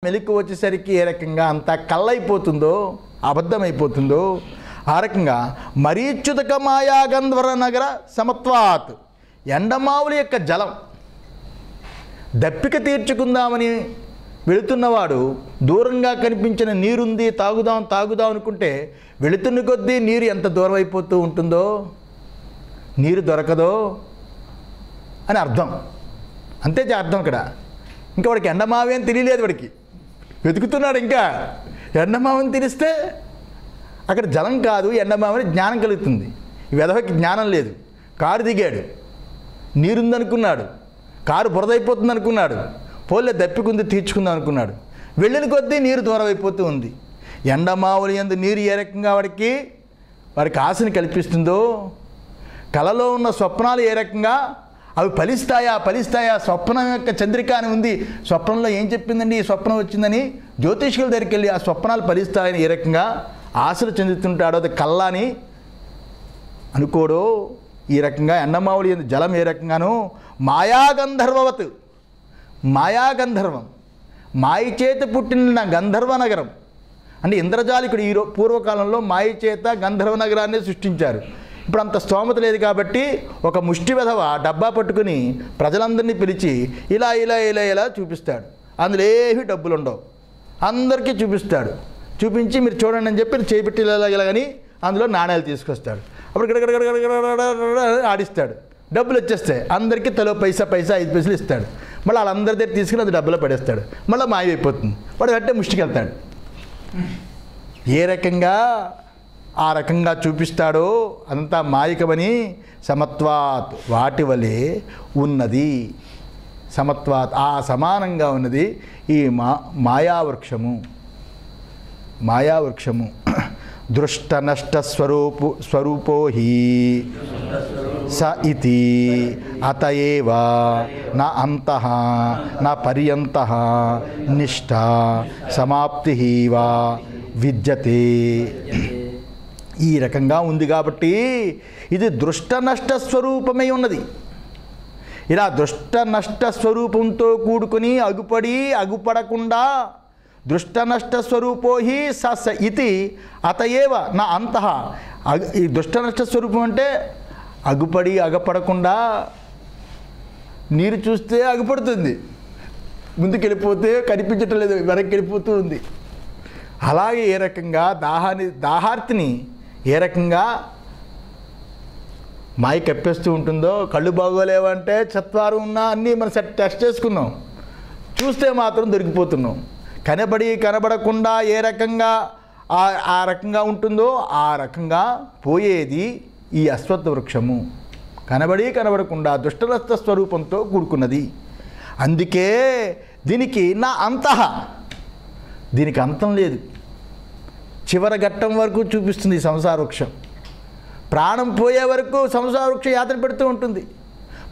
మెలకు వచ్చేసరికి ఏ రకంగా అంతా కళ్ళైపోతుందో అబద్ధమైపోతుందో ఆ రకంగా మరీచ్యుతక మాయా గంధర్వ నగర సమత్వాత్ ఎండమావుల యొక్క జలం దప్పిక తీర్చుకుందామని వెళుతున్నవాడు దూరంగా కనిపించిన నీరుంది తాగుదాం అనుకుంటే వెళుతున్న కొద్దీ నీరు ఎంత దూరం అయిపోతూ ఉంటుందో నీరు దొరకదో అని అర్థం. అంతే అర్థం. ఇంకా వాడికి ఎండమావి అని తెలియలేదు. వాడికి వెతుకుతున్నాడు. ఇంకా ఎండమావని తెలిస్తే అక్కడ జలం కాదు ఎండమావని జ్ఞానం కలుగుతుంది. ఈ వెధవకి జ్ఞానం లేదు. కారు దిగాడు, నీరుందనుకున్నాడు, కారు బురదైపోతుంది అనుకున్నాడు, పోలే దప్పికుంది తీర్చుకుందాం అనుకున్నాడు. వెళ్ళిన కొద్దీ నీరు దూరం అయిపోతూ ఉంది. ఎండమావులు యందు నీరు ఏ రకంగా వాడికి ఆశని కల్పిస్తుందో, కలలో ఉన్న స్వప్నాలు ఏ రకంగా అవి ఫలిస్తాయా స్వప్నం యొక్క చంద్రిక అని ఉంది. స్వప్నంలో ఏం చెప్పిందండి ఈ స్వప్నం వచ్చిందని జ్యోతిష్కుల దగ్గరికి వెళ్ళి ఆ స్వప్నాలు ఫలిస్తాయని ఏ రకంగా ఆశలు చెందుతుంటాడో అది కల్లా అని అనుకోడో ఈ రకంగా ఎండమావుడి జలం ఏ రకంగానో మాయాగంధర్వవత్ మాయాగంధర్వం మాయ చేత పుట్టిన గంధర్వ నగరం అంటే ఇంద్రజాలికుడు ఈ పూర్వకాలంలో మాయ చేత గంధర్వ నగరాన్ని సృష్టించారు. ఇప్పుడు అంత స్తోమత లేదు కాబట్టి ఒక ముష్టి వెధవ డబ్బా పట్టుకుని ప్రజలందరినీ పిలిచి ఇలా చూపిస్తాడు. అందులో ఏవి డబ్బులు ఉండవు. అందరికీ చూపిస్తాడు. చూపించి మీరు చూడండి అని చెప్పి చేపెట్టి ఇలాగని అందులో నాణ్యాలు తీసుకొస్తాడు. అప్పుడు గడగడ ఆడిస్తాడు. డబ్బులు వచ్చేస్తాయి. అందరికీ తలో పైసా 5 పైసలు ఇస్తాడు. మళ్ళీ వాళ్ళందరి దగ్గర తీసుకుని అది డబ్బులో పడేస్తాడు. మళ్ళీ మాయమైపోతుంది. వాడు వెంటనే ముష్టికి వెళ్తాడు. ఏ రకంగా ఆ రకంగా చూపిస్తాడో అంతా మాయకమని సమత్వాత్ వాటి వలె ఉన్నది. సమత్వాత్ ఆ సమానంగా ఉన్నది ఈ మాయావృక్షము. దృష్ట నష్ట స్వరూపో హి స ఇతి అతయేవ నా అంతః నా పర్యంతః నిష్ఠ సమాప్తి వా విద్యతే. ఈ రకంగా ఉంది కాబట్టి ఇది దృష్ట నష్ట స్వరూపమై ఉన్నది. ఇలా దృష్ట నష్ట స్వరూపంతో కూడుకొని అగుపడకుండా దృష్ట నష్ట స్వరూపోహి స ఇతి అతయేవ నా అంతః. ఈ దృష్ట నష్ట స్వరూపం అంటే అగపడకుండా నీరు చూస్తే అగుపడుతుంది, ముందుకు వెళ్ళిపోతే కనిపించటం లేదు, వెనక్కి వెళ్ళిపోతూ ఉంది. అలాగే ఏ రకంగా దాహార్తిని ఏ రకంగా మాయ కప్పేస్తూ ఉంటుందో, కళ్ళు బాగోలేవంటే చత్వారు ఉన్నా అన్నీ మనం టెస్ట్ చేసుకున్నాం, చూస్తే మాత్రం దొరికిపోతున్నాం. కనబడకుండా ఏ రకంగా ఆ రకంగా ఉంటుందో ఆ రకంగా పోయేది ఈ అశ్వత్థ వృక్షము. కనబడకుండా దుష్టరస్త స్వరూపంతో కూడుకున్నది. అందుకే దీనికి నా అంతః, దీనికి అంతం లేదు. చివరి ఘట్టం వరకు చూపిస్తుంది ఈ సంసార వృక్షం. ప్రాణం పోయే వరకు సంసార వృక్షం యాత్ర పెడుతూ ఉంటుంది.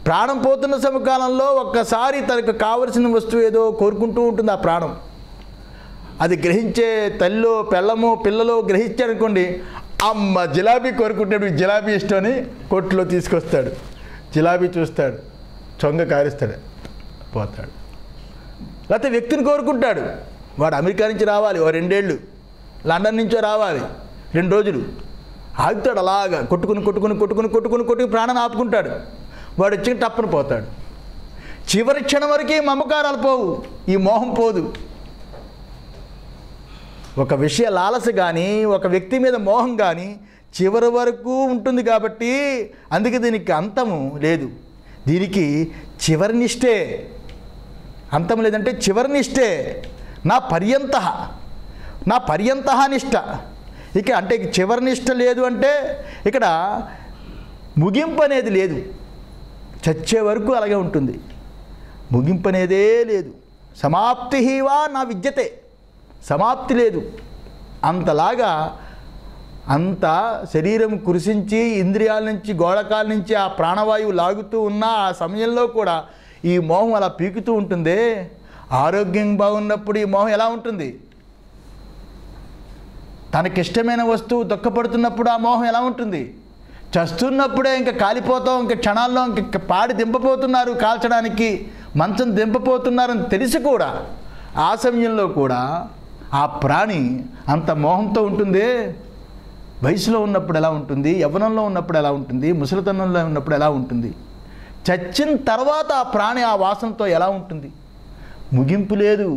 ప్రాణం పోతున్న సమకాలంలో ఒక్కసారి తనకు కావలసిన వస్తువు ఏదో కోరుకుంటూ ఉంటుంది. ఆ ప్రాణం అది గ్రహించే తల్లిలో పెళ్ళమో పిల్లలో గ్రహించారనుకోండి, అమ్మ జిలాబీ కోరుకుంటాడు, జిలాబీ ఇష్టమని కొట్లో తీసుకొస్తాడు. జిలాబీ చూస్తాడు, చొంగ కారిస్తాడు, పోతాడు. లేకపోతే వ్యక్తిని కోరుకుంటాడు, వాడు అమెరికా నుంచి రావాలి, 2 ఏళ్ళు లండన్ నుంచో రావాలి, 2 రోజులు ఆగుతాడు. అలాగా కొట్టుకుని ప్రాణాన్ని ఆపుకుంటాడు. వాడు వచ్చి టప్పున పోతాడు. చివరి క్షణం వరకు మమకారాలు పోవు, ఈ మోహం పోదు. ఒక విషయ లాలస కానీ ఒక వ్యక్తి మీద మోహం కానీ చివరి వరకు ఉంటుంది. కాబట్టి అందుకే దీనికి అంతము లేదు. దీనికి చివరి నిష్టే, అంతం లేదంటే చివరి నిష్టే. నా పర్యంతః నిష్ట. ఇక అంటే చివరి నిష్ట లేదు అంటే ఇక్కడ ముగింపు అనేది లేదు. చచ్చే వరకు అలాగే ఉంటుంది, ముగింపు అనేదే లేదు. సమాప్తి వా నా విద్యతే, సమాప్తి లేదు. అంతలాగా అంత శరీరం కురిసించి ఇంద్రియాల నుంచి గోళకాల నుంచి ఆ ప్రాణవాయువు లాగుతూ ఉన్న ఆ సమయంలో కూడా ఈ మోహం అలా పీకుతూ ఉంటుందే. ఆరోగ్యం బాగున్నప్పుడు ఈ మోహం ఎలా ఉంటుంది? తనకిష్టమైన వస్తువు దుఃఖపడుతున్నప్పుడు ఆ మోహం ఎలా ఉంటుంది? చస్తున్నప్పుడే ఇంకా కాలిపోతాం, ఇంకా క్షణాల్లో ఇంక పాడి దింపపోతున్నారు, కాల్చడానికి మంచం దింపపోతున్నారని తెలిసి కూడా ఆ సమయంలో కూడా ఆ ప్రాణి అంత మోహంతో ఉంటుంది. వయసులో ఉన్నప్పుడు ఎలా ఉంటుంది, యవ్వనంలో ఉన్నప్పుడు ఎలా ఉంటుంది, ముసలితనంలో ఉన్నప్పుడు ఎలా ఉంటుంది, చచ్చిన తర్వాత ఆ ప్రాణి ఆ వాసనతో ఎలా ఉంటుంది, ముగింపు లేదు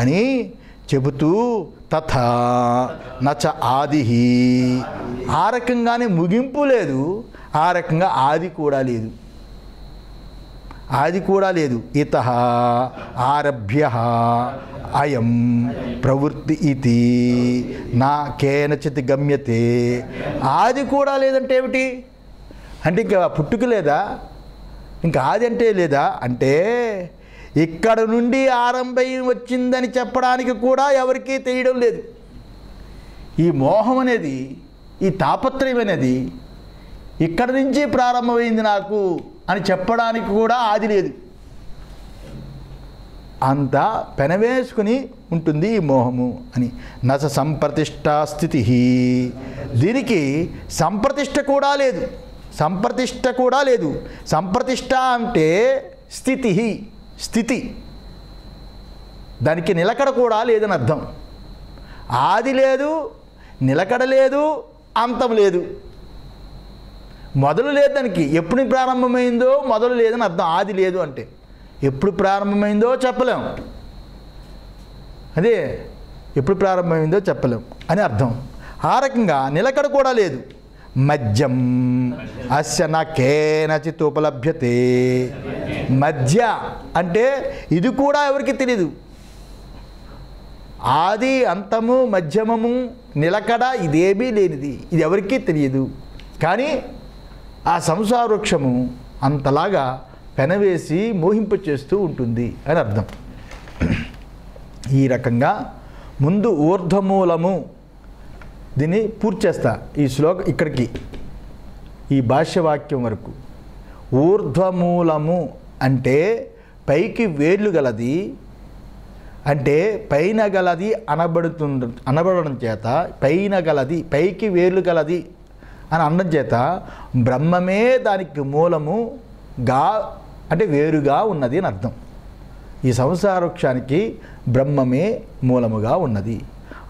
అని చెబుతూ తథా నచ ఆది, ఆ రకంగానే ముగింపు లేదు, ఆ రకంగా ఆది కూడా లేదు. ఆది కూడా లేదు. ఇతః ఆరభ్య అయం ప్రవృత్తి ఇది నా కేనచిత్ గమ్యతే. ఆది కూడా లేదంటే ఏమిటి అంటే ఇంకా పుట్టుక లేదా, ఇంకా ఆది అంటే లేదా అంటే ఇక్కడ నుండి ఆరంభం వచ్చిందని చెప్పడానికి కూడా ఎవరికీ తెలియడం లేదు. ఈ మోహం అనేది, ఈ తాపత్రయం అనేది ఇక్కడ నుంచి ప్రారంభమైంది నాకు అని చెప్పడానికి కూడా ఆది లేదు. అంతా పెనవేసుకుని ఉంటుంది ఈ మోహము అని. నచ సంప్రతిష్టా స్థితి, దీనికి సంప్రతిష్ట కూడా లేదు. సంప్రతిష్ట కూడా లేదు. సంప్రతిష్ట అంటే స్థితి, స్థితి, దానికి నిలకడ కూడా లేదని అర్థం. ఆది లేదు, నిలకడ లేదు, అంతం లేదు, మొదలు లేదు. దానికి ఎప్పుడు ప్రారంభమైందో మొదలు లేదని అర్థం. ఆది లేదు అంటే ఎప్పుడు ప్రారంభమైందో చెప్పలేం, అదే ఎప్పుడు ప్రారంభమైందో చెప్పలేం అని అర్థం. ఆ రకంగా నిలకడ కూడా లేదు. మధ్యం అస్య న కేనచిత్ ఉపలభ్యతే. మధ్య అంటే ఇది కూడా ఎవరికి తెలియదు. ఆది అంతము మధ్యమము నిలకడ ఇదేమీ లేనిది, ఇది ఎవరికీ తెలియదు. కానీ ఆ సంసార వృక్షము అంతలాగా పెనవేసి మోహింప చేస్తూ ఉంటుంది అని అర్థం. ఈ రకంగా ముందు ఊర్ధ్వమూలము దీన్ని పూర్తి చేస్తా. ఈ శ్లోకం ఇక్కడికి, ఈ భాష్యవాక్యం వరకు. ఊర్ధ్వమూలము అంటే పైకి వేళ్ళు గలది, అంటే పైన గలది అనబడడం చేత, పైన గలది, పైకి వేళ్ళు గలది అని అనడం చేత బ్రహ్మమే దానికి మూలముగా అంటే వేరుగా ఉన్నది అని అర్థం. ఈ సంసార వృక్షానికి బ్రహ్మమే మూలముగా ఉన్నది.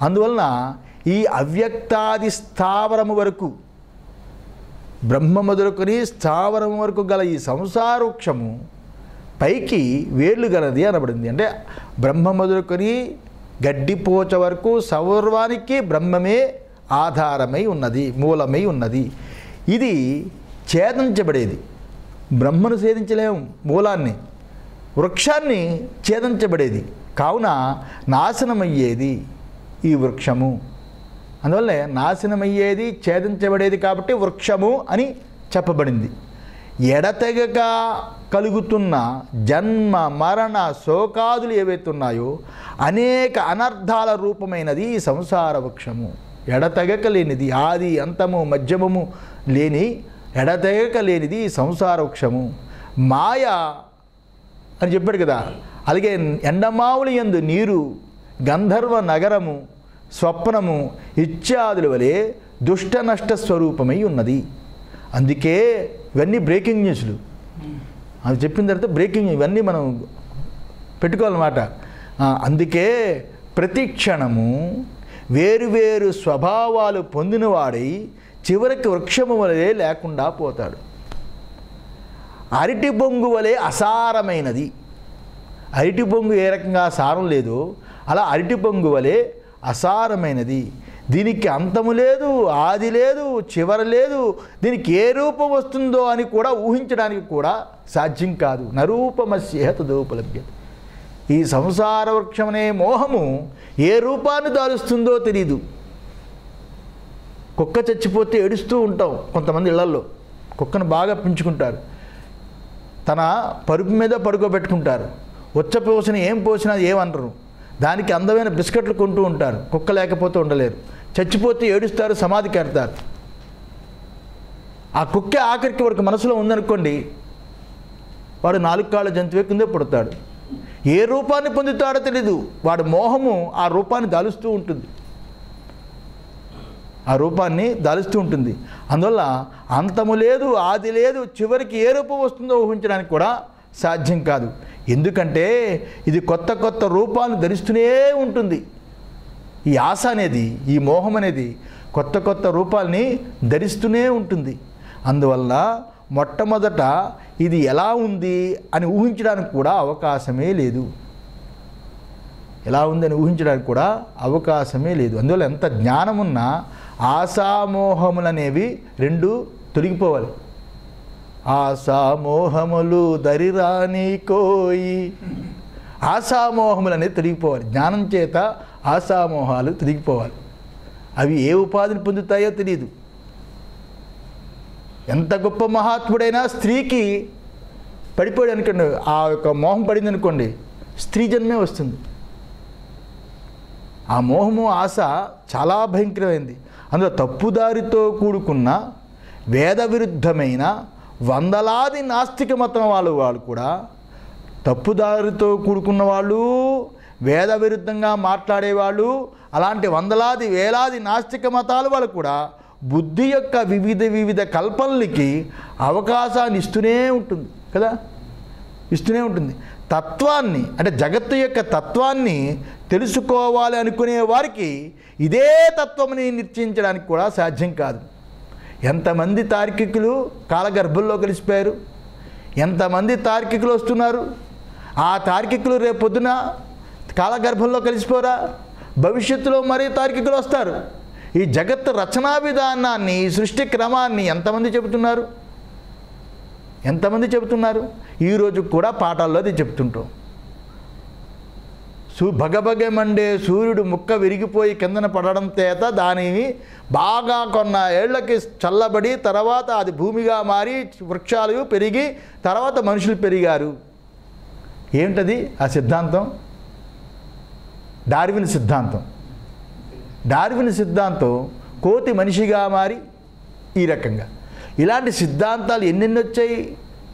అందువలన ఈ అవ్యక్తాది స్థావరము వరకు, బ్రహ్మ మొదలుకొని స్థావరము వరకు గల ఈ సంసార వృక్షము పైకి వేళ్ళు గలది అనబడింది. అంటే బ్రహ్మ మొదలుకొని గడ్డిపోచ వరకు సర్వానికి బ్రహ్మమే ఆధారమై ఉన్నది, మూలమై ఉన్నది. ఇది ఛేదించబడేది. బ్రహ్మను ఛేదించలేము, మూలాన్ని, వృక్షాన్ని ఛేదించబడేది. కావున నాశనమయ్యేది ఈ వృక్షము. అందువల్లే నాశనమయ్యేది, ఛేదించబడేది కాబట్టి వృక్షము అని చెప్పబడింది. ఎడతెగక కలుగుతున్న జన్మ మరణ శోకాదులు ఏవైతే ఉన్నాయో అనేక అనర్థాల రూపమైనది ఈ సంసార వృక్షము. ఎడతెగక లేనిది, ఆది అంతము మధ్యమము లేని, ఎడతెగక లేనిది ఈ సంసార వృక్షము. మాయ అని చెప్పాడు కదా. అలాగే ఎండమావులి యందు నీరు, గంధర్వ నగరము, స్వప్నము ఇత్యాదుల వలె దుష్ట నష్ట స్వరూపమై ఉన్నది. అందుకే ఇవన్నీ బ్రేకింగ్ న్యూస్లు. అది చెప్పిన తర్వాత బ్రేకింగ్, ఇవన్నీ మనం పెట్టుకోవాలన్నమాట. అందుకే ప్రతి క్షణము వేరువేరు స్వభావాలు పొందినవాడై చివరికి వృక్షము వలె లేకుండా పోతాడు. అరటి బొంగు వలె అసారమైనది. అరటి బొంగు ఏ రకంగా సారం లేదో అలా అరటి బొంగు వలె అసారమైనది. దీనికి అంతము లేదు, ఆది లేదు, చివరి లేదు. దీనికి ఏ రూపం వస్తుందో అని కూడా ఊహించడానికి కూడా సాధ్యం కాదు. నరూపమస్య తదోపలభ్యతే. ఈ సంసార వృక్షం అనే మోహము ఏ రూపాన్ని దాలుస్తుందో తెలీదు. కుక్క చచ్చిపోతే ఏడుస్తూ ఉంటాం. కొంతమంది ఇళ్లల్లో కుక్కను బాగా పెంచుకుంటారు, తన పరుపు మీద పడుకోబెట్టుకుంటారు. పోసిన ఏం పోసినా ఏమనరు. దానికి అందమైన బిస్కెట్లు కొంటూ ఉంటారు. కుక్క లేకపోతే ఉండలేరు. చచ్చిపోతే ఏడుస్తారు, సమాధికి ఎడతారు. ఆ కుక్కే ఆఖరికి వాడికి మనసులో ఉందనుకోండి, వాడు 4 కాళ్ళ జంతువే కిందే పుడతాడు. ఏ రూపాన్ని పొందుతాడో తెలీదు. వాడు మోహము ఆ రూపాన్ని దాలుస్తూ ఉంటుంది, ఆ రూపాన్ని దాలుస్తూ ఉంటుంది. అందువల్ల అంతము లేదు, ఆది లేదు, చివరికి ఏ రూపం వస్తుందో ఊహించడానికి కూడా సాధ్యం కాదు. ఎందుకంటే ఇది కొత్త కొత్త రూపాలను ధరిస్తూనే ఉంటుంది. ఈ ఆశ అనేది, ఈ మోహం అనేది కొత్త కొత్త రూపాలని ధరిస్తూనే ఉంటుంది. అందువల్ల మొట్టమొదట ఇది ఎలా ఉంది అని ఊహించడానికి కూడా అవకాశమే లేదు. ఎలా ఉందని ఊహించడానికి కూడా అవకాశమే లేదు. అందువల్ల ఎంత జ్ఞానమున్నా ఆశామోహములనేవి రెండు తొలగిపోవాలి. ఆశామోహములు దరిరాని కోయి, ఆశామోహములు అనేది తొలగిపోవాలి. జ్ఞానం చేత ఆశామోహాలు తొలగిపోవాలి. అవి ఏ ఉపాధిని పొందుతాయో తెలియదు. ఎంత గొప్ప మహాత్ముడైనా స్త్రీకి పడిపోయాడు అనుకోండి, ఆ యొక్క మోహం పడింది అనుకోండి, స్త్రీ జన్మే వస్తుంది. ఆ మోహము ఆశ చాలా భయంకరమైంది. అందులో తప్పుదారితో కూడుకున్న వేద విరుద్ధమైన వందలాది నాస్తిక మతం వాళ్ళు కూడా, తప్పుదారితో కూడుకున్న వాళ్ళు, వేద విరుద్ధంగా మాట్లాడేవాళ్ళు, అలాంటి వందలాది వేలాది నాస్తిక మతాలు వాళ్ళు కూడా బుద్ధి యొక్క వివిధ కల్పనలకి అవకాశాన్ని ఇస్తూనే ఉంటుంది కదా, ఇస్తూనే ఉంటుంది. తత్వాన్ని అంటే జగత్తు యొక్క తత్వాన్ని తెలుసుకోవాలి అనుకునే వారికి ఇదే తత్వముని నిశ్చయించడానికి కూడా సాధ్యం కాదు. ఎంతమంది తార్కికులు కాలగర్భంలో కలిసిపోయారు, ఎంతమంది తార్కికులు వస్తున్నారు. ఆ తార్కికులు రేపు పొద్దున కాలగర్భంలో కలిసిపోరా, భవిష్యత్తులో మరీ తార్కికులు వస్తారు. ఈ జగత్తు రచనా విధానాన్ని, ఈ సృష్టి క్రమాన్ని ఎంతమంది చెబుతున్నారు, ఎంతమంది చెబుతున్నారు. ఈరోజు కూడా పాఠాల్లో అది చెప్తుంటాం. భగభగ మండే సూర్యుడు ముక్క విరిగిపోయి కిందన పడడం చేత దానిని బాగా కొన్న ఏళ్లకి చల్లబడి తర్వాత అది భూమిగా మారి వృక్షాలు పెరిగి తర్వాత మనుషులు పెరిగారు. ఏమిటది ఆ సిద్ధాంతం? డార్విన్ సిద్ధాంతం. డార్విన్ సిద్ధాంతం కోతి మనిషిగా మారి ఈ రకంగా ఇలాంటి సిద్ధాంతాలు ఎన్నెన్ని వచ్చాయి.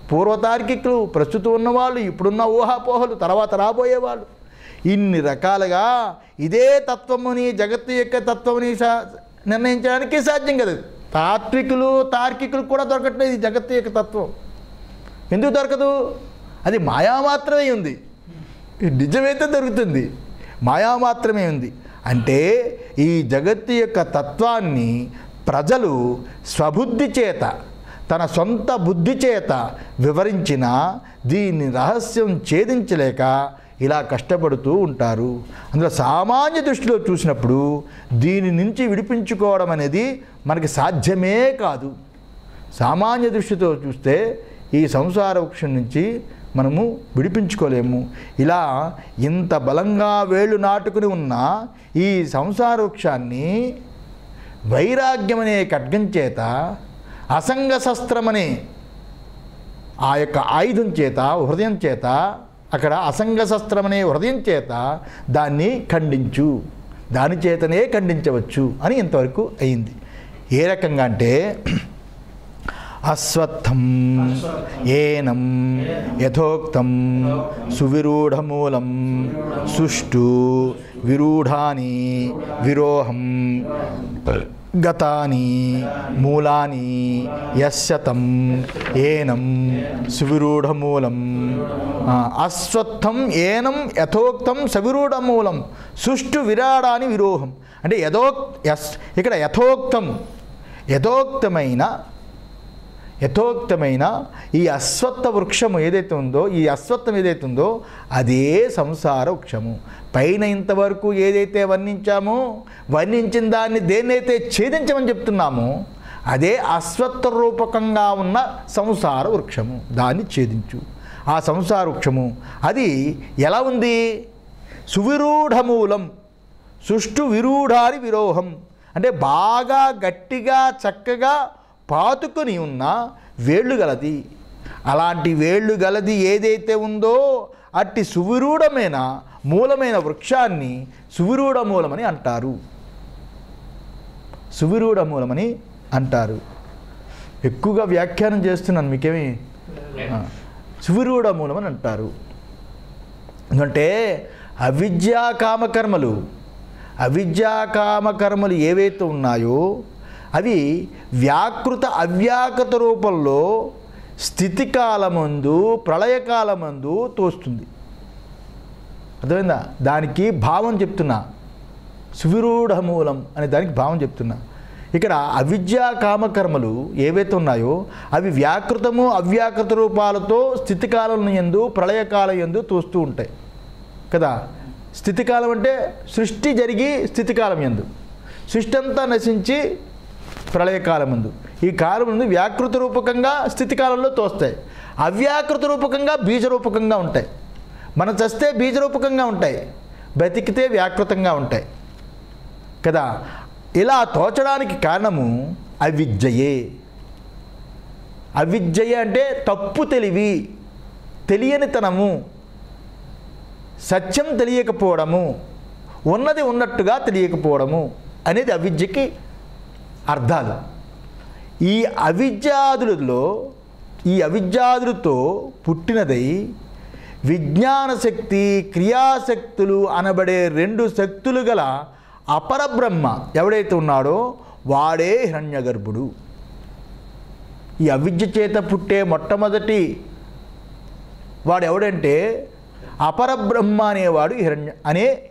పూర్వతార్కికులు, ప్రస్తుతం ఉన్నవాళ్ళు, ఇప్పుడున్న ఊహాపోహలు, తర్వాత రాబోయేవాళ్ళు, ఇన్ని రకాలుగా ఇదే తత్వముని, జగత్తు యొక్క తత్వముని నిర్ణయించడానికి సాధ్యం కదా. తార్కికులు కూడా దొరకట్లేదు ఈ జగత్తు యొక్క తత్వం. ఎందుకు దొరకదు? అది మాయా మాత్రమే ఉంది. నిజమైతే దొరుకుతుంది, మాయా మాత్రమే ఉంది. అంటే ఈ జగత్తు యొక్క తత్వాన్ని ప్రజలు స్వబుద్ధి చేత, తన సొంత బుద్ధి చేత వివరించిన దీన్ని రహస్యం ఛేదించలేక ఇలా కష్టపడుతూ ఉంటారు. అందులో సామాన్య దృష్టిలో చూసినప్పుడు దీని నుంచి విడిపించుకోవడం అనేది మనకి సాధ్యమే కాదు. సామాన్య దృష్టితో చూస్తే ఈ సంసార వృక్షం నుంచి మనము విడిపించుకోలేము. ఇలా ఇంత బలంగా వేళ్ళు నాటుకుని ఉన్న ఈ సంసార వృక్షాన్ని వైరాగ్యం అనే ఖడ్గం చేత, అసంగ శస్త్రమనే ఆ యొక్క ఆయుధం చేత, హృదయం చేత, అక్కడ అసంగ శస్త్రమనే హృదయం చేత దాన్ని ఖండించు, దాని చేతనే ఖండించవచ్చు అని ఇంతవరకు అయింది. ఏ రకంగా అంటే అశ్వత్థం ఏనం యథోక్తం సువిరూఢమూలం సుష్టు విరూఢాని విరోహం గతాని మూలాని యస్యతం ఏనం సువిరూఢమూలం. అశ్వత్థం ఏనం యథోక్తం సవిరూఢమూలం సుష్టు విరాడాని విరోహం. అంటే ఇక్కడ యథోక్తమైన ఈ అశ్వత్థ వృక్షము ఏదైతే ఉందో, ఈ అశ్వత్థం ఏదైతే ఉందో అదే సంసార వృక్షము. పైన ఇంతవరకు ఏదైతే వర్ణించామో, వర్ణించిన దాన్ని దేన్నైతే ఛేదించమని చెప్తున్నామో అదే అశ్వత్థ రూపకంగా ఉన్న సంసార వృక్షము. దాన్ని ఛేదించు. ఆ సంసార వృక్షము అది ఎలా ఉంది? సువిరూఢమూలం సుష్టు విరూఢాని విరోహం. అంటే బాగా గట్టిగా చక్కగా పాతుకొని ఉన్న వేళ్ళు గలది. అలాంటి వేళ్ళు గలది ఏదైతే ఉందో అట్టి సువిరూఢమైన మూలమైన వృక్షాన్ని సువిరూఢ మూలమని అంటారు. సువిరూఢ మూలమని అంటారు. ఎక్కువగా వ్యాఖ్యానం చేస్తున్నాను, మీకేమి సువిరూఢ మూలమని అంటారు. ఎందుకంటే అవిద్యా కామకర్మలు ఏవైతే ఉన్నాయో అవి వ్యాకృత అవ్యాకృత రూపంలో స్థితికాలమందు ప్రళయకాలమందు తోస్తుంది. అర్థమైందా? దానికి భావం చెప్తున్నా, సువిరూఢ మూలం అనే దానికి భావం చెప్తున్నా. ఇక్కడ అవిద్యా కామకర్మలు ఏవైతే ఉన్నాయో అవి వ్యాకృతము అవ్యాకృత రూపాలతో స్థితికాలం యందు ప్రళయకాలం యందు తోస్తూ ఉంటాయి కదా. స్థితికాలం అంటే సృష్టి జరిగి స్థితికాలం యందు, సృష్టి అంతా నశించి ప్రళయకాలం ముందు, ఈ కాలం ముందు వ్యాకృత రూపకంగా స్థితికాలంలో తోస్తాయి. అవ్యాకృత రూపకంగా బీజరూపకంగా ఉంటాయి. మనం చస్తే బీజరూపకంగా ఉంటాయి, బతికితే వ్యాకృతంగా ఉంటాయి కదా. ఇలా తోచడానికి కారణము అవిద్యయే. అవిద్యయే అంటే తప్పు తెలివి, తెలియనితనము, సత్యం తెలియకపోవడము, ఉన్నది ఉన్నట్టుగా తెలియకపోవడము అనేది అవిద్యకి అర్థాలు. ఈ అవిద్యాదులతో పుట్టినదై విజ్ఞాన శక్తి, క్రియాశక్తులు అనబడే రెండు శక్తులు గల అపరబ్రహ్మ ఎవడైతే ఉన్నాడో వాడే హిరణ్యగర్భుడు. ఈ అవిద్య చేత పుట్టే మొట్టమొదటి వాడు ఎవడంటే అపరబ్రహ్మ అనేవాడు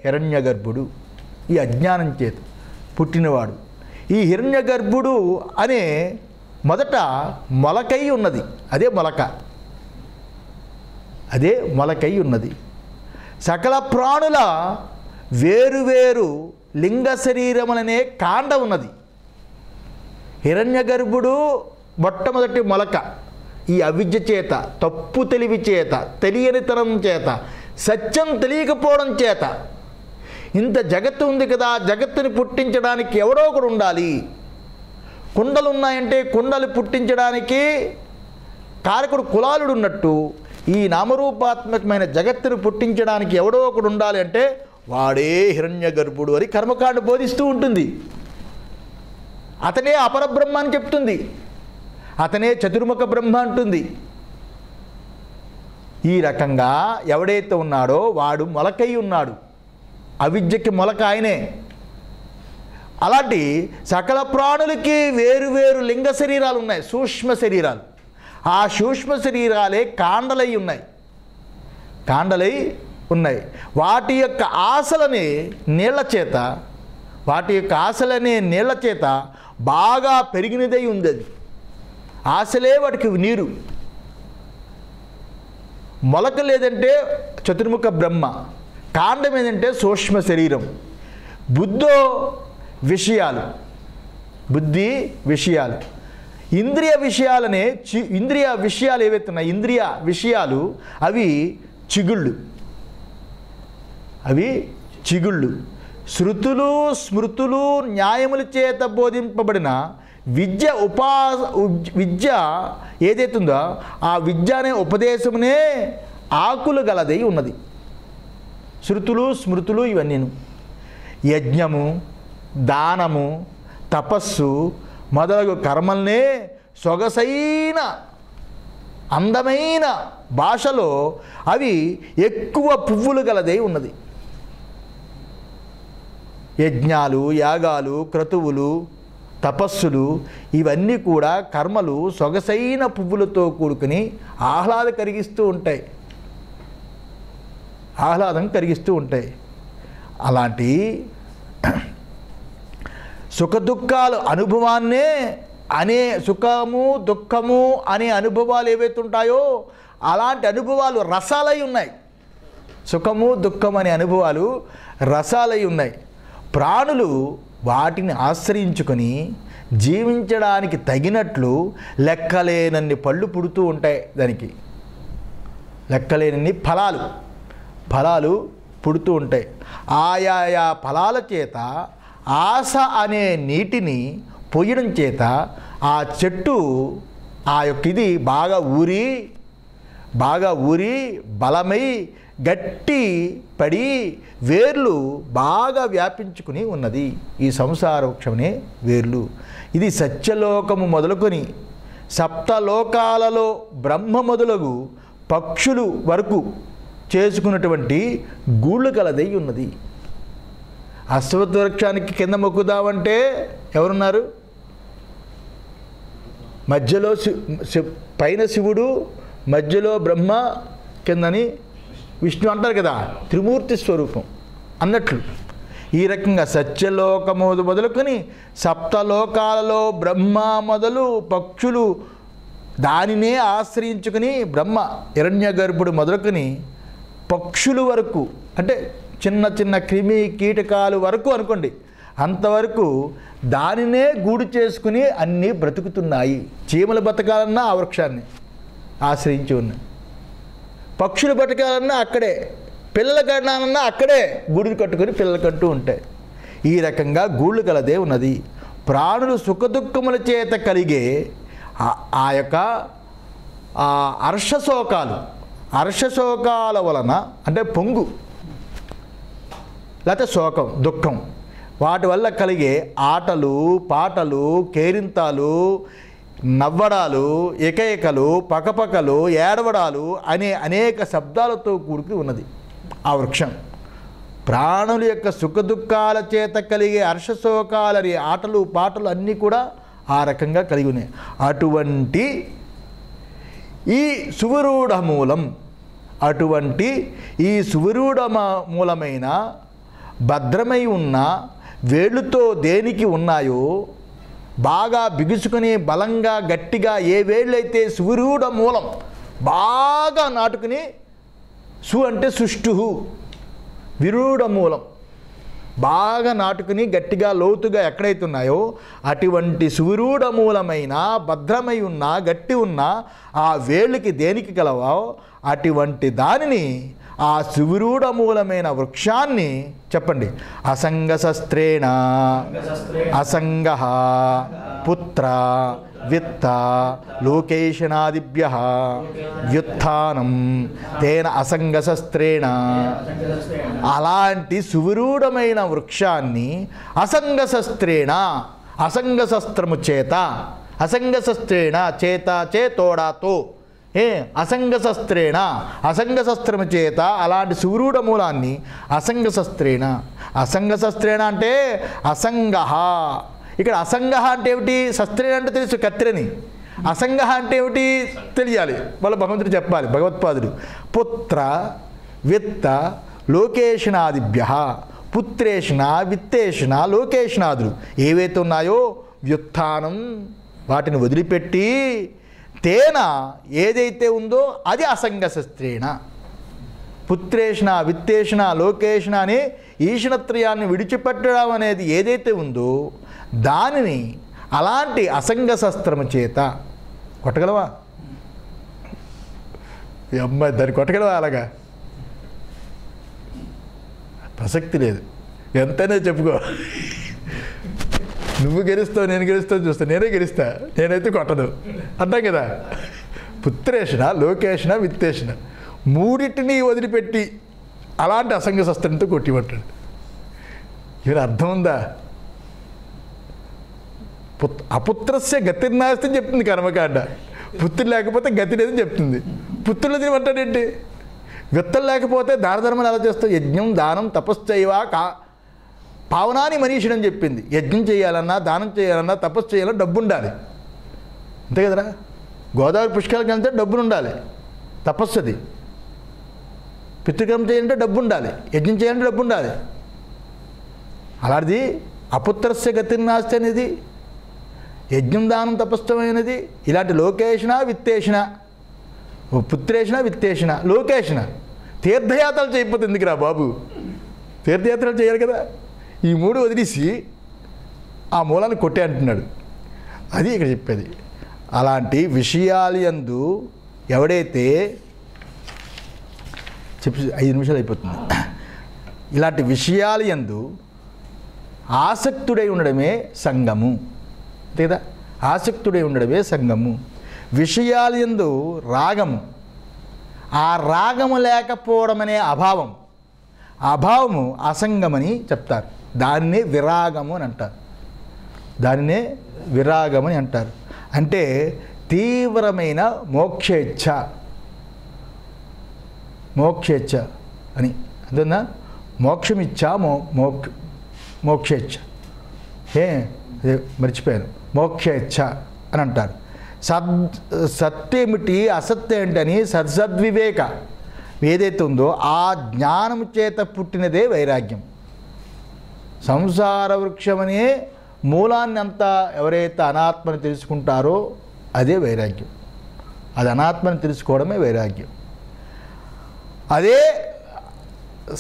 హిరణ్యగర్భుడు. ఈ అజ్ఞానం చేత పుట్టినవాడు. ఈ హిరణ్యగర్భుడు అనే మొదట మొలకై ఉన్నది, అదే మొలకై ఉన్నది. సకల ప్రాణుల వేరువేరు లింగ శరీరములనే కాండ ఉన్నది. హిరణ్యగర్భుడు మొట్టమొదటి మొలక. ఈ అవిద్య చేత, తప్పు తెలివి చేత, తెలియనితనం చేత, సత్యం తెలియకపోవడం చేత ఇంత జగత్తు ఉంది కదా, జగత్తుని పుట్టించడానికి ఎవడో ఒకడు ఉండాలి. కుండలు ఉన్నాయంటే కుండలు పుట్టించడానికి కారకుడు కులాలుడు ఉన్నట్టు ఈ నామరూపాత్మకమైన జగత్తును పుట్టించడానికి ఎవడో ఒకడు ఉండాలి అంటే వాడే హిరణ్యగర్భుడు అని కర్మకాండ బోధిస్తూ ఉంటుంది. అతనే అపరబ్రహ్మ అని చెప్తుంది, అతనే చతుర్ముఖ బ్రహ్మ అంటుంది. ఈ రకంగా ఎవడైతే ఉన్నాడో వాడు మొలకై ఉన్నాడు. అవిద్యకి మొలక ఆయనే. అలాంటి సకల ప్రాణులకి వేరువేరు లింగ శరీరాలు ఉన్నాయి, సూక్ష్మ శరీరాలు. ఆ సూక్ష్మ శరీరాలే కాండలై ఉన్నాయి. వాటి యొక్క ఆశలనే నీళ్ల చేత బాగా పెరిగినదై ఉంది. అది ఆశలే వాటికి నీరు. మొలక లేదంటే చతుర్ముఖ బ్రహ్మ, కాండం ఏదంటే సూక్ష్మ శరీరం. బుద్ధి విషయాలు, ఇంద్రియ విషయాలు ఏవైతే ఉన్నాయి, ఇంద్రియ విషయాలు అవి చిగుళ్ళు. శృతులు స్మృతులు న్యాయముల చేత బోధింపబడిన విద్య ఏదైతుందో ఆ విద్య అనే ఉపదేశమునే ఆకులు గలదై ఉన్నది. శృతులు స్మృతులు ఇవన్నీను యజ్ఞము, దానము, తపస్సు మొదలగు కర్మల్నే సొగసైన అందమైన భాషలో అవి ఎక్కువ పువ్వులు గలదై ఉన్నది. యజ్ఞాలు, యాగాలు, క్రతువులు, తపస్సులు ఇవన్నీ కూడా కర్మలు సొగసైన పువ్వులతో కూడుకుని ఆహ్లాదం కలిగిస్తూ ఉంటాయి. అలాంటి సుఖదుఖాలు అనుభవాన్నే సుఖము దుఃఖము అనే అనుభవాలు ఏవైతే ఉంటాయో అలాంటి అనుభవాలు రసాలై ఉన్నాయి. సుఖము దుఃఖం అనే అనుభవాలు రసాలై ఉన్నాయి. ప్రాణులు వాటిని ఆశ్రయించుకొని జీవించడానికి తగినట్లు లెక్కలేనన్ని పళ్ళు పుడుతూ ఉంటాయి. దానికి లెక్కలేనన్ని ఫలాలు పుడుతూ ఉంటాయి. ఆయా ఫలాల చేత ఆశ అనే నీటిని పొయ్యడం చేత ఆ చెట్టు ఇది బాగా ఊరి బలమై గట్టి పడి వేర్లు బాగా వ్యాపించుకుని ఉన్నది. ఈ సంసార వృక్షమనే వేర్లు. ఇది సత్యలోకము మొదలుకొని సప్తలోకాలలో బ్రహ్మ మొదలగు పక్షులు వరకు చేసుకున్నటువంటి గూళ్ళు కలదై ఉన్నది. అశ్వత్థ వృక్షానికి కింద మొక్కుదామంటే ఎవరున్నారు? మధ్యలో పైన శివుడు, మధ్యలో బ్రహ్మ, కిందని విష్ణు అంటారు కదా, త్రిమూర్తి స్వరూపం అన్నట్లు. ఈ రకంగా సత్యలోకము మొదలుకొని సప్తలోకాలలో బ్రహ్మ మొదలు పక్షులు దానినే ఆశ్రయించుకుని, బ్రహ్మ హిరణ్యగర్భుడు మొదలుకొని పక్షులు వరకు, అంటే చిన్న చిన్న క్రిమి కీటకాలు వరకు అనుకోండి, అంతవరకు దానినే గూడు చేసుకుని అన్నీ బ్రతుకుతున్నాయి. చీమలు బతకాలన్నా ఆ వృక్షాన్ని ఆశ్రయించి ఉన్నాయి, పక్షులు బతకాలన్నా అక్కడే, పిల్లలు కట్టాలన్నా అక్కడే గూడులు కట్టుకొని పిల్లలు కట్టు ఉంటాయి. ఈ రకంగా గూళ్ళు కలదే ఉన్నది. ప్రాణులు సుఖదుఖముల చేత కలిగే ఆ యొక్క హర్షశోకాల వలన, అంటే పొంగు లేకపోతే శోకం, దుఃఖం, వాటి వల్ల కలిగే ఆటలు, పాటలు, కేరింతాలు, నవ్వడాలు, ఎకఎకలు, పకపకలు, ఏడవడాలు అనే అనేక శబ్దాలతో కూడుకుని ఉన్నది ఆ వృక్షం. ప్రాణుల యొక్క సుఖదుఖాల చేత కలిగే హర్షశోకాలని ఆటలు, పాటలు అన్నీ కూడా ఆ రకంగా కలిగి ఉన్నాయి. అటువంటి ఈ సువిరూఢ మూలం, అటువంటి ఈ సువిరూఢ మూలమైన భద్రమై ఉన్న వేళ్ళుతో దేనికి ఉన్నాయో, బాగా బిగుసుకుని బలంగా గట్టిగా ఏ వేళ్ళైతే సువిరూఢ మూలం బాగా నాటుకుని, సు అంటే సుష్టు, విరూఢ మూలం బాగా నాటుకుని గట్టిగా లోతుగా ఎక్కడైతే ఉన్నాయో అటువంటి సువిరూఢ మూలమైన భద్రమై ఉన్న గట్టి ఉన్న ఆ వేళ్ళకి దేనికి కలవో అటువంటి దానిని, ఆ సువిరూఢ మూలమైన వృక్షాన్ని చెప్పండి. అసంగశస్త్రేణ అసంగ పుత్ర విత్త లోకేశనాదిభ్య వ్యుత్థానం తేన అసంగశస్త్రేణ. అలాంటి సువిరూఢమైన వృక్షాన్ని అసంగశస్త్రేణ, అసంగశస్త్రము చేత, అసంగశస్త్రేణ చేత చేతోడాతో, అసంగశస్త్రేణ అసంగశస్త్రము చేత అలాంటి సువిరూఢ మూలాన్ని అసంగశస్త్రేణ. అసంగశస్త్రేణ అంటే అసంగ. ఇక్కడ అసంగ అంటే ఏమిటి? శస్త్రేణ అంటే తెలుసు, కత్తిరని. అసంగ అంటే ఏమిటి తెలియాలి, వాళ్ళ భగవంతుడు చెప్పాలి. భగవత్పాదుడు పుత్ర విత్త లోకేశనాదిభ్య, పుత్రేషణ విత్తేషణ లోకేశనాదులు ఏవైతే ఉన్నాయో వ్యుత్థానం, వాటిని వదిలిపెట్టి తేన ఏదైతే ఉందో అది అసంగశస్త్రేణ. పుత్రేషణ విత్తేషణ లోకేషణ అనే ఈషణత్రయాన్ని విడిచిపెట్టడం అనేది ఏదైతే ఉందో దానిని అలాంటి అసంగశస్త్రము చేత కొట్టగలవా? ఈ అమ్మాయి దాన్ని కొట్టగలవా? అలాగా ప్రసక్తి లేదు. ఎంతైనా చెప్పుకో, నువ్వు గెలుస్తావు నేను గెలుస్తావు చూస్తా, నేనే గెలుస్తా, నేనైతే కొట్టను అంటాం కదా. పుత్రేషణ లోకేషణ విత్తేషణ మూడింటిని వదిలిపెట్టి అలాంటి అసంగ శస్త్రంతో కొట్టిపట్టాడు. ఇవి అర్థం ఉందా? అపుత్రస్య గతిర్నాస్తి చెప్తుంది కర్మకాండ. పుత్రులు లేకపోతే గతి లేదని చెప్తుంది. పుత్రులు తినమంటాడేంటి? విత్తలు లేకపోతే దాన ధర్మాలు ఎలా చేస్తావు? యజ్ఞం దానం తపశ్చైవా పావనాని మనీషుడు అని చెప్పింది. యజ్ఞం చేయాలన్నా దానం చేయాలన్నా తపస్సు చేయాలన్నా డబ్బు ఉండాలి, అంతే కదరా. గోదావరి పుష్కరాలకు వెళ్తే డబ్బులు ఉండాలి, తపస్సుది. పితృకర్మ చేయాలంటే డబ్బు ఉండాలి, యజ్ఞం చేయాలంటే డబ్బు ఉండాలి. అలాంటిది అపుత్రస్య గతిర్నాస్తి అనేది, యజ్ఞం దానం తపస్సమైనది. ఇలాంటి లోకేషణ విత్తేషణ, పుత్రేషణ విత్తేషణ లోకేషణ. తీర్థయాత్రలు చేయకపోతే ఎందుకురా బాబు? తీర్థయాత్రలు చేయాలి కదా. ఈ మూడు వదిలేసి ఆ మూలాన్ని కొట్టే అంటున్నాడు. అది ఇక్కడ చెప్పేది. అలాంటి విషయాలు యందు ఎవడైతే చెప్పి 5 నిమిషాలు అయిపోతుంది. ఇలాంటి విషయాలు యందు ఆసక్తుడై ఉండడమే సంగము, అంతే కదా. ఆసక్తుడై ఉండడమే సంగము. విషయాలు యందు రాగము, ఆ రాగము లేకపోవడం అనే అభావం, అభావము అసంగమని చెప్తారు. దాన్నే విరాగము అని అంటారు. దానినే విరాగమని అంటారు. అంటే తీవ్రమైన మోక్షేచ్ఛ, మోక్షేచ్ఛ అని అర్థందా? మోక్షమిచ్చ మోక్షేచ్ఛ, అదే మర్చిపోయాను. మోక్షేచ్ఛ అని అంటారు. సత్యేమిటి అసత్యం ఏంటని సద్వివేక ఏదైతే ఉందో ఆ జ్ఞానం చేత పుట్టినదే వైరాగ్యం. సంసార వృక్షమనే మూలాన్ని అంతా ఎవరైతే అనాత్మని తెలుసుకుంటారో అదే వైరాగ్యం. అది అనాత్మని తెలుసుకోవడమే వైరాగ్యం. అదే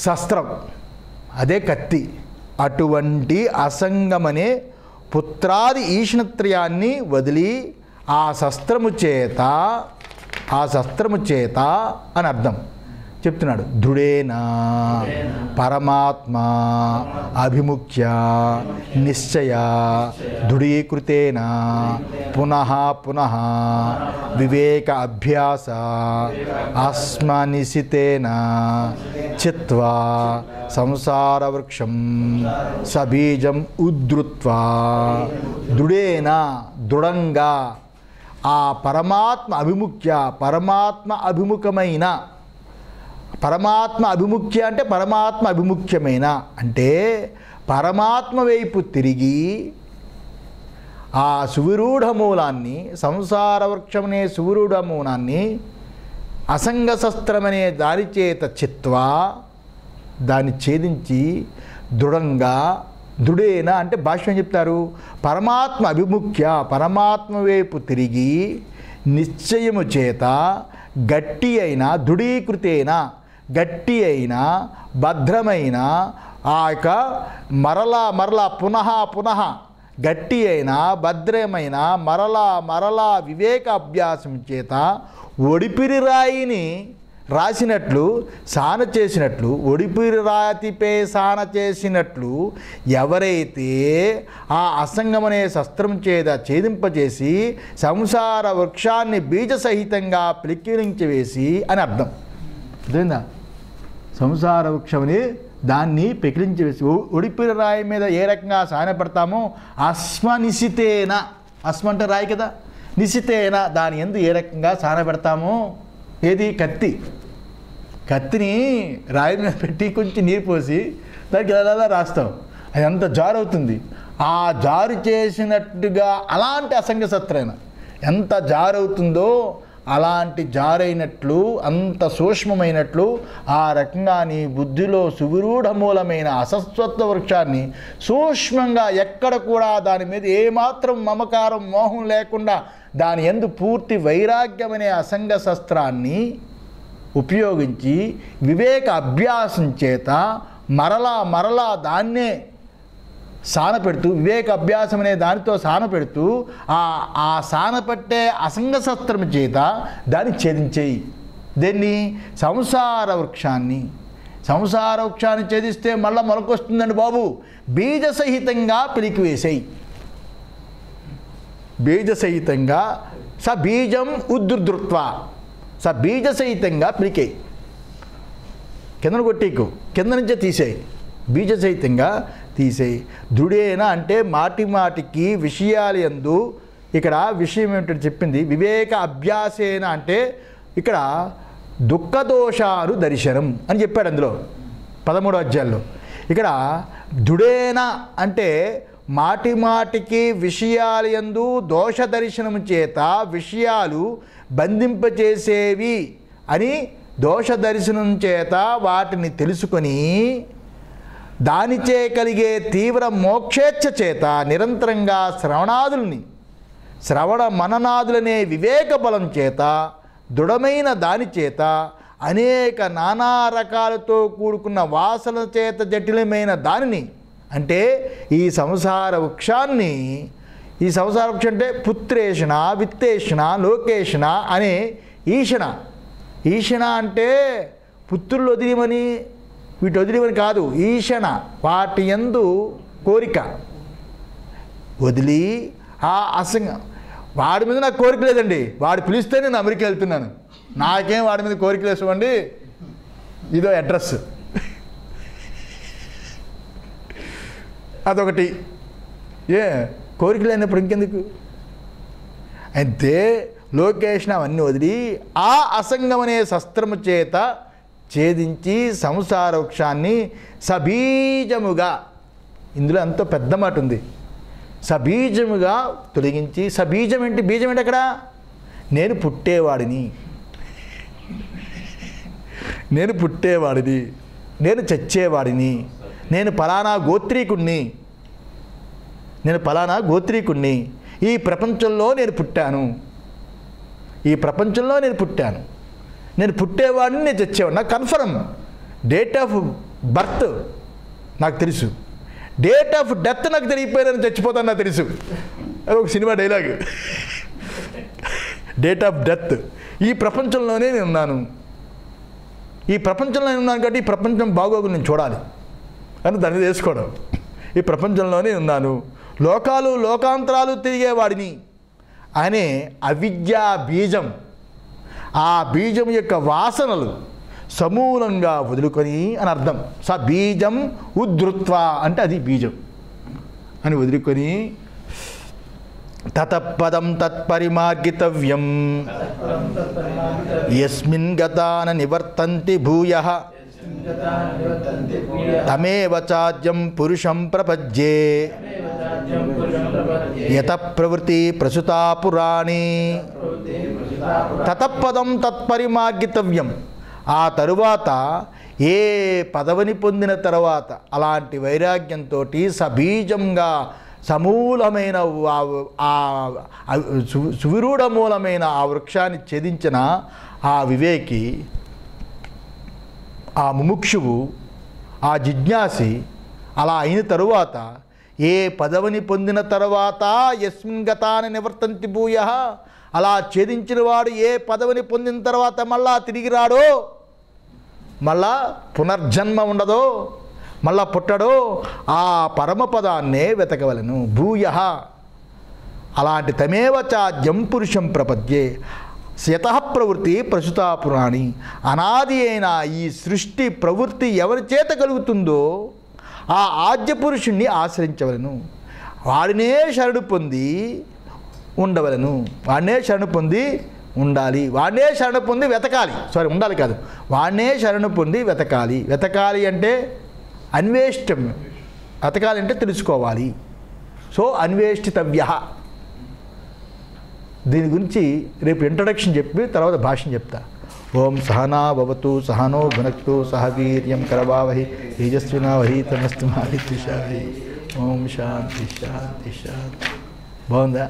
శస్త్రం, అదే కత్తి. అటువంటి అసంగమనే పుత్రాది ఈషణత్రయాన్ని వదిలి ఆ శస్త్రము చేత అని అర్థం చెప్తున్నాడు. దృఢేనా పరమాత్మ అభిముఖ్య నిశ్చయ దృఢీకృతేన పునః పునః వివేక అభ్యాస ఆస్మనిశితేన చిత్వా సంసార వృక్షం సబీజం ఉద్ధృత్వా దృఢేన దృఢంగా ఆ పరమాత్మ అభిముఖ్య పరమాత్మ అభిముఖమైన పరమాత్మ అభిముఖ్య అంటే పరమాత్మ అభిముఖ్యమైన అంటే పరమాత్మ వైపు తిరిగి ఆ సువిరూఢ మూలాన్ని సంసార వృక్షమనే సువిరూఢ మూలాన్ని అసంగ శస్త్రమనే దాని చేత చిత్వా దాన్ని ఛేదించి దృఢంగా దృఢేన అంటే భాష్యం చెప్తారు పరమాత్మ అభిముఖ్య పరమాత్మ వైపు తిరిగి నిశ్చయము చేత గట్టి అయిన దృఢీకృతేన గట్టి అయిన భద్రమైన ఆ యొక్క మరలా పునః గట్టి అయిన భద్రమైన మరలా వివేక అభ్యాసం చేత ఒడిపిరి రాయిని రాసినట్లు సాన చేసినట్లు ఒడిపిరి రాతిపై సాన చేసినట్లు ఎవరైతే ఆ అసంగమనే శస్త్రం చేత ఛేదింపజేసి సంసార వృక్షాన్ని బీజసహితంగా పిలికిలించి వేసి అని అర్థం. అర్థమైందా? సంసార వృక్షమని దాన్ని పెకిలించి వేసి ఒడిపిరి రాయి మీద ఏ రకంగా సానపడతామో అస్మనిశితేన అస్మ అంటే రాయి కదా, నిశితేన దాని యందు ఏ రకంగా సానపెడతామో ఏది కత్తిని రాయి మీద పెట్టి కొంచెం నీరు పోసి దానికి ఎలా రాస్తాం, అది అంత జారు అవుతుంది. ఆ జారు చేసినట్టుగా అలాంటి అసంగ శస్త్రైన ఎంత జారవుతుందో అలాంటి జారైనట్లు అంత సూక్ష్మమైనట్లు ఆ రకంగా నీ బుద్ధిలో సువిరూఢ మూలమైన అసస్వత్వ వృక్షాన్ని సూక్ష్మంగా ఎక్కడ కూడా దాని మీద ఏమాత్రం మమకారం మోహం లేకుండా దాని యందు పూర్తి వైరాగ్యమనే అసంగ శస్త్రాన్ని ఉపయోగించి వివేక అభ్యాసం చేత మరలా దాన్నే సానపెడుతూ వివేక అభ్యాసం అనే దానితో సానపెడుతూ ఆ సానపెట్టే అసంగ శస్త్రం చేత దాన్ని ఛేదించేయి. దీన్ని సంసార వృక్షాన్ని ఛేదిస్తే మళ్ళీ మొలకొస్తుందండి బాబు, బీజసహితంగా పిలికివేసేయి. బీజసహితంగా బీజం ఉద్ధృత్వ బీజసహితంగా పిలికేయి. కిందను కొట్టేకు, కింద నుంచే తీసేయి, బీజసహితంగా తీసేయి. దృఢేన అంటే మాటికి విషయాలు యందు ఇక్కడ విషయం ఏమిటో చెప్పింది. వివేక అభ్యాసేన అంటే ఇక్కడ దుఃఖదోషాలు దర్శనం అని చెప్పాడు అందులో 13వ అధ్యాయంలో. ఇక్కడ దృఢేన అంటే మాటికి విషయాలు యందు దోష దర్శనం చేత విషయాలు బంధింపచేసేవి అని దోష దర్శనం చేత వాటిని తెలుసుకొని దానిచే కలిగే తీవ్ర మోక్షేచ్ఛ చేత నిరంతరంగా శ్రవణ మననాదులనే వివేక బలం చేత దృఢమైన దాని చేత అనేక నానా రకాలతో కూడుకున్న వాసన చేత జటిలమైన దానిని అంటే ఈ సంసార వృక్షాన్ని ఈ సంసార వృక్షం అంటే పుత్రేషణ విత్తేషణ లోకేషణ అనే ఈషణ అంటే పుత్రులు వదిలిమని వీటి వదిలిమని కాదు, ఈషణ వాటి యందు కోరిక వదిలి ఆ అసంగ వాడి మీద నాకు కోరిక లేదండి, వాడు పిలిస్తే నేను అమెరికా వెళ్తున్నాను, నాకేం వాడి మీద కోరిక లేవండి, ఇదో అడ్రస్ అదొకటి. కోరిక లేనప్పుడు ఇంకెందుకు? అయితే లోకేషన్ అవన్నీ వదిలి ఆ అసంగమనే శస్త్రము చేత ఛేదించి సంసార వృక్షాన్ని సబీజముగా, ఇందులో ఎంతో పెద్ద మాట ఉంది, సబీజముగా తొలగించి, సబీజం ఏంటి, బీజం ఏంటి అక్కడ, నేను పుట్టేవాడిని, నేను పుట్టేవాడిని, నేను చచ్చేవాడిని, నేను ఫలానా గోత్రీకుణ్ణి, నేను ఫలానా గోత్రీకుణ్ణి, ఈ ప్రపంచంలో నేను పుట్టాను, ఈ ప్రపంచంలో నేను పుట్టాను, నేను పుట్టేవాడిని, నేను చచ్చేవాడిని, నాకు కన్ఫర్మ్. డేట్ ఆఫ్ బర్త్ నాకు తెలుసు, డేట్ ఆఫ్ డెత్ నాకు తెలియపోయినా చచ్చిపోతాను నాకు తెలుసు. అది ఒక cinema dialogue. Date of death, ఈ ప్రపంచంలోనే నేను ఉన్నాను, ఈ ప్రపంచంలో నేను ఉన్నాను కాబట్టి ఈ ప్రపంచం బాగోగులు నేను చూడాలి అని దాన్ని తెలుసుకోవడం. ఈ ప్రపంచంలోనే ఉన్నాను, లోకాలు లోకాంతరాలు తిరిగేవాడిని అనే అవిద్యా బీజం, ఆ బీజం యొక్క వాసనలు సమూలంగా వదులుకొని అని అర్థం. స బీజం ఉద్ధృత్వ అంటే అది బీజం అని వదులుకొని, తతపదం తత్పరిమార్గితవ్యం యస్మిన్ గతాన నివర్తంతి భూయః తమేవ చాద్యం పురుషం ప్రపద్యే యత ప్రవృత్తి ప్రసుతా పురాణి. తతపదం తత్పరిమార్గితవ్యం, ఆ తరువాత ఏ పదవిని పొందిన తర్వాత అలాంటి వైరాగ్యంతో సబీజంగా సమూలమైన సువిరూఢ మూలమైన ఆ వృక్షాన్ని ఛేదించిన ఆ వివేకి, ఆ ముముక్షువు, ఆ జిజ్ఞాసి అలా అయిన తరువాత ఏ పదవిని పొందిన తర్వాత యస్మిన్ గతాని నివర్తంతి భూయః, అలా ఛేదించిన వాడు ఏ పదవిని పొందిన తర్వాత మళ్ళా తిరిగి రాడో, మళ్ళా పునర్జన్మ ఉండదో, మళ్ళా పుట్టడో, ఆ పరమపదాన్నే వెతకవలను. భూయః అలాంటి తమేవ చాద్యం పురుషం ప్రపద్యే యతః ప్రవృత్తి ప్రసుతా పురాణి. అనాది అయిన ఈ సృష్టి ప్రవృత్తి ఎవరి చేత కలుగుతుందో ఆ ఆద్య పురుషుణ్ణి ఆశ్రయించవలను, వాడినే శరణు పొంది ఉండవలను, వాడినే శరణు పొంది ఉండాలి, వాడినే శరణు పొంది వెతకాలి. సారీ, ఉండాలి కాదు, వాడినే శరణు పొంది వెతకాలి. వెతకాలి అంటే అన్వేష్టం, వెతకాలి అంటే తెలుసుకోవాలి. సో అన్వేష్టితవ్య. దీని గురించి రేపు ఇంట్రడక్షన్ చెప్పి తర్వాత భాష్యం చెప్తా. ఓం సహనా భవతు సహనో భునక్తు సహ వీర్యం కరవావహి తేజస్వినావహి తమస్తు మా విద్విషావహి. ఓం శాంతి శాంతి శాంతి. బాగుందా?